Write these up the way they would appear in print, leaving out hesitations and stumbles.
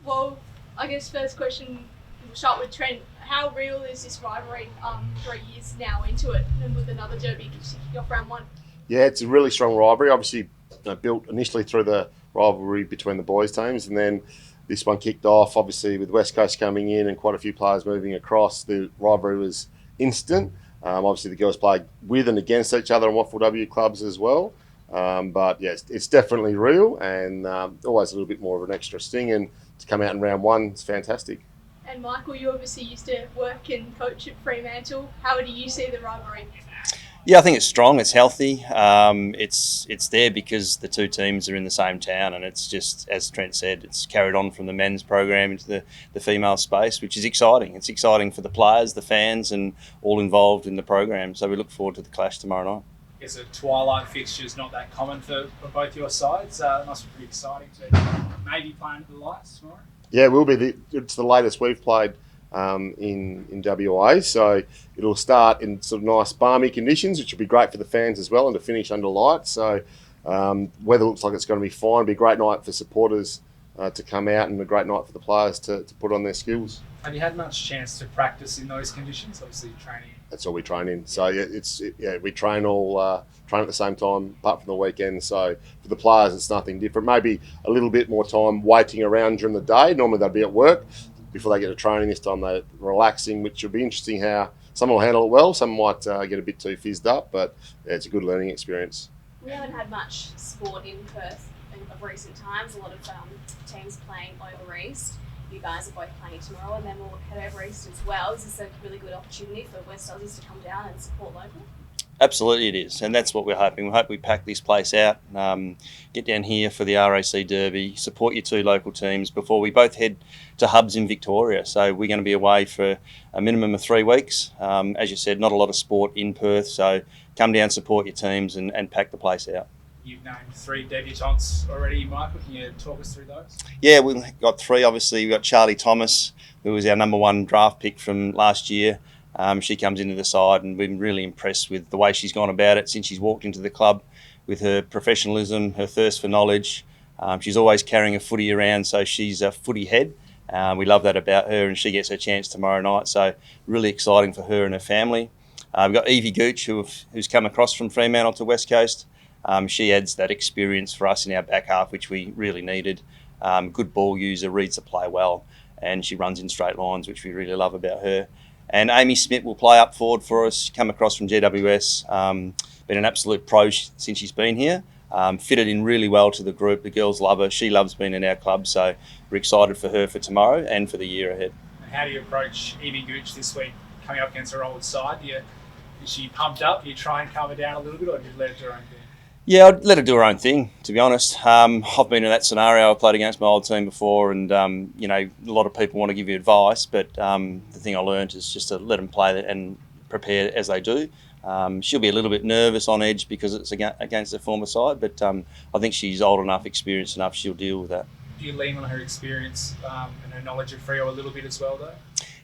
Well, I guess first question, we'll start with Trent. How real is this rivalry 3 years now into it, and with another derby kicking off round one? Yeah, it's a really strong rivalry. Obviously, built initially through the rivalry between the boys' teams, and then this one kicked off. Obviously, with West Coast coming in and quite a few players moving across, the rivalry was instant. Obviously, the girls played with and against each other in Waffle W clubs as well. But yes, it's definitely real, and always a little bit more of an extra sting. And to come out in round one, it's fantastic. And Michael, you obviously used to work and coach at Fremantle. How do you see the rivalry? Yeah, I think it's strong. It's healthy. It's there because the two teams are in the same town, and it's just, as Trent said, it's carried on from the men's program into the female space, which is exciting. It's exciting for the players, the fans, and all involved in the program. So we look forward to the clash tomorrow night. I guess a twilight fixture is not that common for both your sides. It must be pretty exciting to maybe play under the lights tomorrow. Yeah, it will be. It's the latest we've played in WA, so it'll start in sort of nice balmy conditions, which will be great for the fans as well, and to finish under lights. So weather looks like it's going to be fine. It'll be a great night for supporters to come out, and a great night for the players to put on their skills. Have you had much chance to practice in those conditions? Obviously, training. That's all we train in. So yeah, we train at the same time, apart from the weekend. So for the players, it's nothing different. Maybe a little bit more time waiting around during the day. Normally they'll be at work before they get to training. This time they're relaxing, which will be interesting how some will handle it well. Some might get a bit too fizzed up, but yeah, it's a good learning experience. We haven't had much sport in Perth of recent times. A lot of teams playing over east. You guys are both playing tomorrow, and then we'll head over east as well. Is this a really good opportunity for West Aussies to come down and support local? Absolutely it is, and that's what we're hoping. We hope we pack this place out, get down here for the RAC Derby, support your two local teams before we both head to hubs in Victoria. So we're going to be away for a minimum of 3 weeks. As you said, not a lot of sport in Perth, so come down, support your teams and pack the place out. You've named 3 debutantes already, Michael. Can you talk us through those? Yeah, we've got 3. Obviously, we've got Charlie Thomas, who was our number 1 draft pick from last year. She comes into the side, and we've been really impressed with the way she's gone about it since she's walked into the club, with her professionalism, her thirst for knowledge. She's always carrying a footy around, so she's a footy head. We love that about her, and she gets her chance tomorrow night, so really exciting for her and her family. We've got Evie Gooch, who's come across from Fremantle to West Coast. She adds that experience for us in our back half, which we really needed. Good ball user, reads the play well, and she runs in straight lines, which we really love about her. And Amy Smith will play up forward for us, come across from GWS. Been an absolute pro since she's been here. Fitted in really well to the group. The girls love her. She loves being in our club, so we're excited for her for tomorrow and for the year ahead. How do you approach Evie Gooch this week, coming up against her old side? Is she pumped up? Do you try and calm her down a little bit, or do you let her do her own thing? Yeah, I'd let her do her own thing, to be honest. I've been in that scenario. I've played against my old team before, and a lot of people want to give you advice, but the thing I learned is just to let them play and prepare as they do. She'll be a little bit nervous on edge because it's against the former side, but I think she's old enough, experienced enough, she'll deal with that. Do you lean on her experience and her knowledge of Freo a little bit as well, though?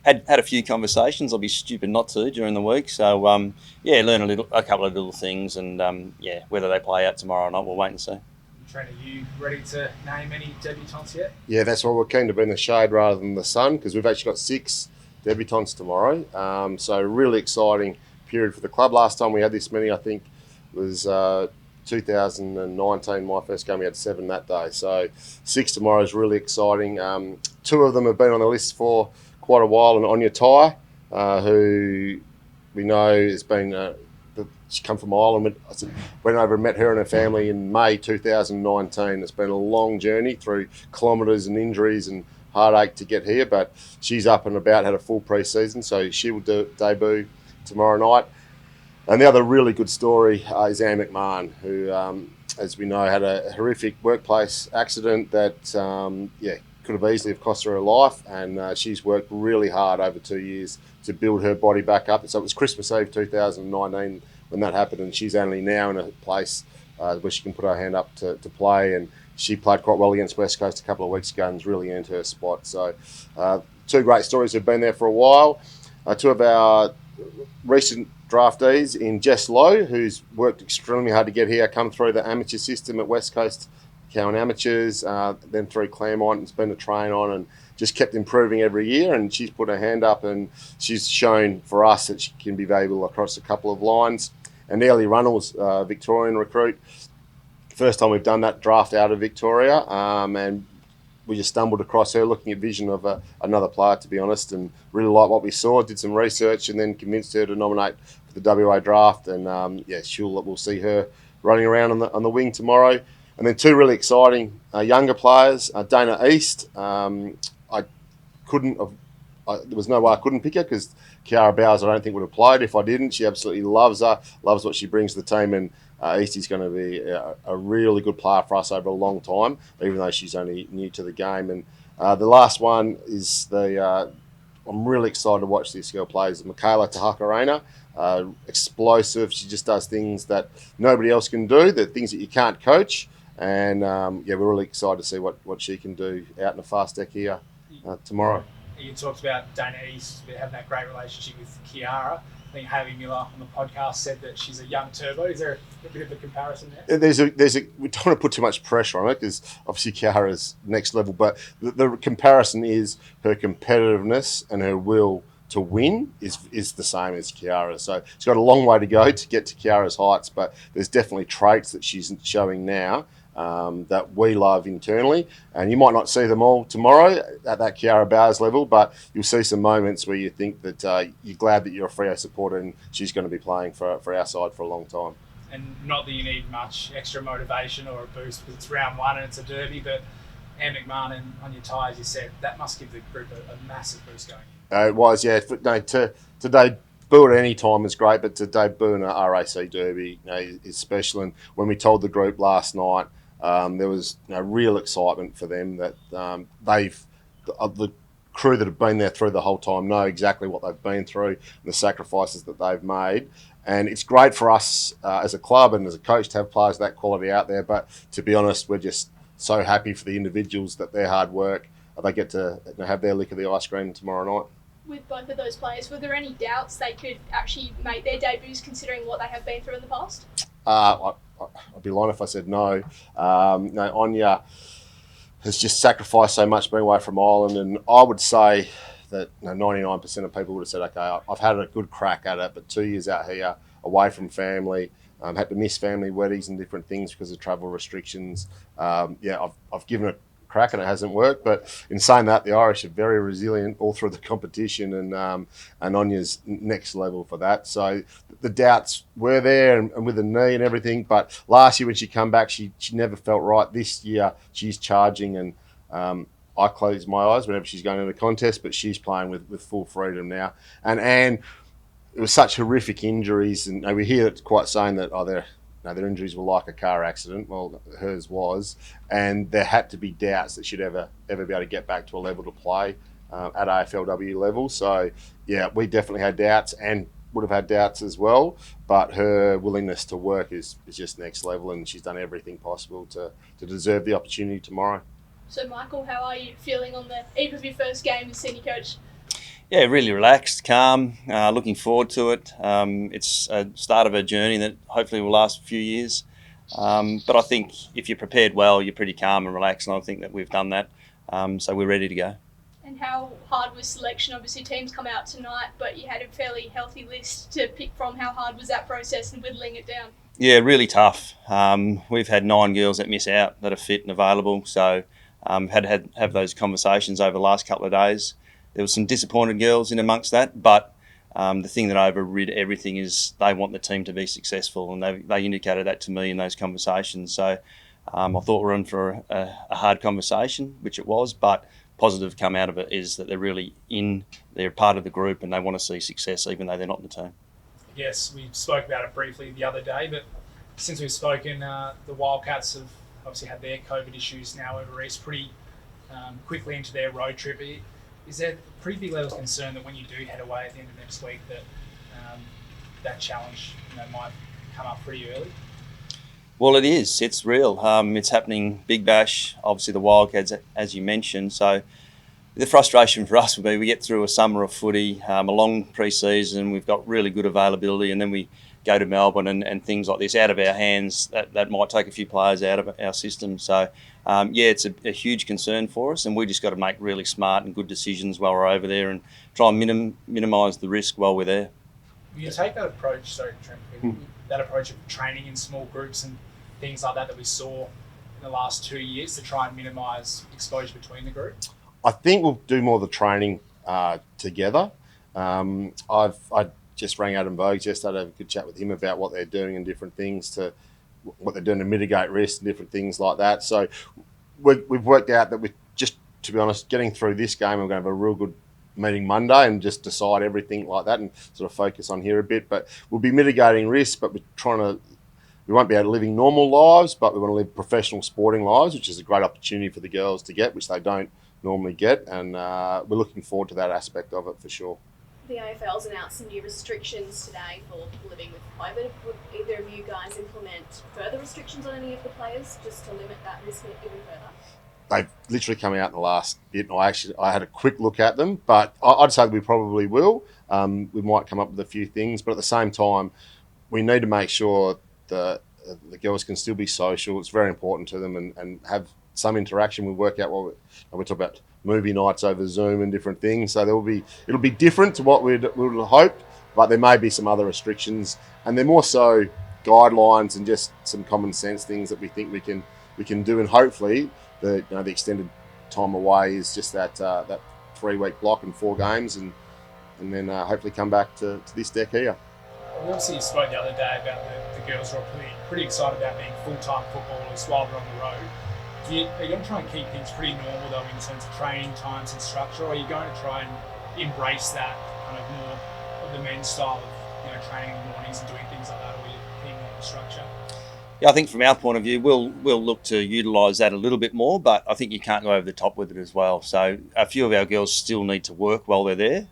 Had a few conversations. I'll be stupid not to during the week. So learn a couple of little things, and whether they play out tomorrow or not, we'll wait and see. Trent, are you ready to name any debutantes yet? Yeah, that's why we're keen to be in the shade rather than the sun, because we've actually got 6 debutantes tomorrow. So really exciting period for the club. Last time we had this many, I think, was 2019. My first game, we had 7 that day. So 6 tomorrow is really exciting. 2 of them have been on the list for quite a while, and Anya Ty, who we know has been, she's come from Ireland. Went over and met her and her family in May 2019. It's been a long journey through kilometres and injuries and heartache to get here, but she's up and about, had a full pre-season, so she will debut tomorrow night. And the other really good story is Anne McMahon, who, as we know, had a horrific workplace accident that, could have easily have cost her life, and she's worked really hard over 2 years to build her body back up. So it was Christmas Eve 2019 when that happened, and she's only now in a place where she can put her hand up to play, and she played quite well against West Coast a couple of weeks ago and has really earned her spot. So 2 great stories have been there for a while. 2 of our recent draftees in Jess Lowe, who's worked extremely hard to get here, come through the amateur system at West Coast Cowan Amateurs, then through Claremont, and has been a train on and just kept improving every year. And she's put her hand up and she's shown for us that she can be valuable across a couple of lines. And Ellie Runnels, Victorian recruit. First time we've done that draft out of Victoria, and we just stumbled across her looking at vision of another player, to be honest, and really liked what we saw, did some research and then convinced her to nominate for the WA draft. And we'll see her running around on the wing tomorrow. And then two really exciting younger players, Dana East. There was no way I couldn't pick her because Kiara Bowers I don't think would have played if I didn't. She absolutely loves her, loves what she brings to the team, and Eastie's going to be a really good player for us over a long time, even though she's only new to the game. And the last one is I'm really excited to watch this girl play, is Michaela Tahakarena. Explosive. She just does things that nobody else can do, the things that you can't coach. And we're really excited to see what she can do out in the fast deck here tomorrow. You talked about Dana East having that great relationship with Kiara. I think Haley Miller on the podcast said that she's a young turbo. Is there a bit of a comparison there? We don't want to put too much pressure on it because obviously Kiara's next level, but the comparison is her competitiveness and her will to win is the same as Kiara. So she's got a long way to go to get to Kiara's heights, but there's definitely traits that she's showing now that we love internally. And you might not see them all tomorrow at that Kiara Bowers level, but you'll see some moments where you think that you're glad that you're a Freo supporter and she's going to be playing for our side for a long time. And not that you need much extra motivation or a boost because it's round one and it's a derby, but Anne McMahon on your tie, as you said, that must give the group a massive boost going. It was, yeah. To debut at any time is great, but to debut in a RAC Derby is special. And when we told the group last night, there was real excitement for them that the crew that have been there through the whole time know exactly what they've been through and the sacrifices that they've made. And it's great for us as a club and as a coach to have players of that quality out there. But to be honest, we're just so happy for the individuals that their hard work, they get to have their lick of the ice cream tomorrow night. With both of those players, were there any doubts they could actually make their debuts considering what they have been through in the past? I'd be lying if I said no. Anya has just sacrificed so much being away from Ireland, and I would say that 99% of people would have said, okay, I've had a good crack at it, but 2 years out here, away from family, had to miss family weddings and different things because of travel restrictions. I've given it a crack and it hasn't worked. But in saying that, the Irish are very resilient all through the competition, and Anya's next level for that. So the doubts were there, and with the knee and everything. But last year when she come back, she never felt right. This year she's charging, and I close my eyes whenever she's going into the contest, but she's playing with full freedom now. And it was such horrific injuries, and we hear it quite saying that their injuries were like a car accident. Well, hers was, and there had to be doubts that she'd ever be able to get back to a level to play at AFLW level. So yeah, we definitely had doubts and would have had doubts as well, but her willingness to work is just next level, and she's done everything possible to deserve the opportunity tomorrow. So Michael, how are you feeling on the eve of your first game as senior coach? Yeah, really relaxed, calm, looking forward to it. It's a start of a journey that hopefully will last a few years. But I think if you're prepared well, you're pretty calm and relaxed, and I think that we've done that. So we're ready to go. And how hard was selection? Obviously teams come out tonight, but you had a fairly healthy list to pick from. How hard was that process and whittling it down? Yeah, really tough. We've had 9 girls that miss out that are fit and available. So had to have those conversations over the last couple of days. There was some disappointed girls in amongst that, but the thing that overrid everything is they want the team to be successful, and they indicated that to me in those conversations. So I thought we were in for a hard conversation, which it was, but positive come out of it is that they're part of the group and they want to see success even though they're not in the team. Yes, we spoke about it briefly the other day, but since we've spoken, the Wildcats have obviously had their COVID issues now over East pretty quickly into their road trip. Is there a pretty big level of concern that when you do head away at the end of next week that that challenge might come up pretty early? Well, it is. It's real. It's happening Big Bash, obviously the Wildcats, as you mentioned. So the frustration for us would be we get through a summer of footy, a long pre-season, we've got really good availability, and then we go to Melbourne and things like this out of our hands, that might take a few players out of our system. So, it's a huge concern for us, and we just got to make really smart and good decisions while we're over there and try and minimise the risk while we're there. You take that approach, sorry, Trent, that approach of training in small groups and things like that we saw in the last 2 years to try and minimise exposure between the group? I think we'll do more of the training together. I just rang Adam Bogues yesterday, had a good chat with him about what they're doing and different things what they're doing to mitigate risk and different things like that. So we've worked out that to be honest, getting through this game, we're going to have a real good meeting Monday and just decide everything like that and sort of focus on here a bit. But we'll be mitigating risk, but we won't be able to living normal lives, but we want to live professional sporting lives, which is a great opportunity for the girls to get, which they don't normally get. And we're looking forward to that aspect of it for sure. The AFL's announced some new restrictions today for living with COVID. Would either of you guys implement further restrictions on any of the players just to limit that risk even further? They've literally come out in the last bit, and I had a quick look at them, but I'd say we probably will. We might come up with a few things, but at the same time, we need to make sure that the girls can still be social. It's very important to them and have some interaction. We work out we talk about movie nights over Zoom and different things. So it'll be different to what we'd hoped, but there may be some other restrictions, and they're more so guidelines and just some common sense things that we think we can do, and hopefully the extended time away is just that 3-week block and 4 games, and then hopefully come back to this deck here. We obviously spoke the other day about the girls who are pretty excited about being full-time footballers while they're on the road. Are you going to try and keep things pretty normal though in terms of training times and structure, or are you going to try and embrace that kind of more of the men's style of training in the mornings and doing things like that, or are you keeping on the structure? Yeah, I think from our point of view, we'll look to utilise that a little bit more, but I think you can't go over the top with it as well. So a few of our girls still need to work while they're there,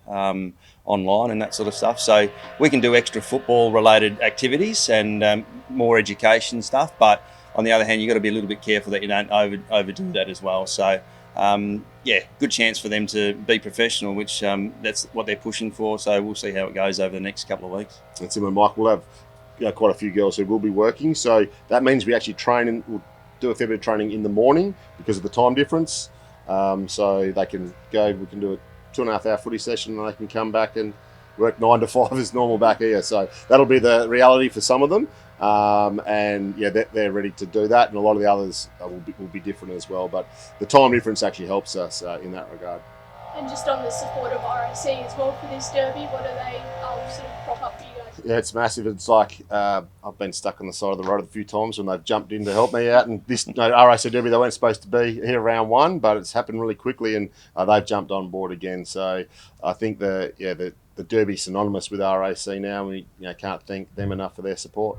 online and that sort of stuff. So we can do extra football-related activities and more education stuff, but on the other hand, you've got to be a little bit careful that you don't overdo that as well. So, good chance for them to be professional, which that's what they're pushing for. So we'll see how it goes over the next couple of weeks. That's it, Mike. We'll have quite a few girls who will be working. So that means we actually we'll do a fair bit of training in the morning because of the time difference. So they can go, we can do a 2.5 hour footy session, and they can come back and work 9 to 5 as normal back here. So that'll be the reality for some of them. They're ready to do that, and a lot of the others will be different as well. But the time difference actually helps us in that regard. And just on the support of RAC as well for this derby, what do they sort of prop up for you guys? Yeah, it's massive. It's like I've been stuck on the side of the road a few times when they've jumped in to help me out. And this RAC Derby, they weren't supposed to be here round 1, but it's happened really quickly, and they've jumped on board again. So I think the Derby's synonymous with RAC now. We can't thank them enough for their support.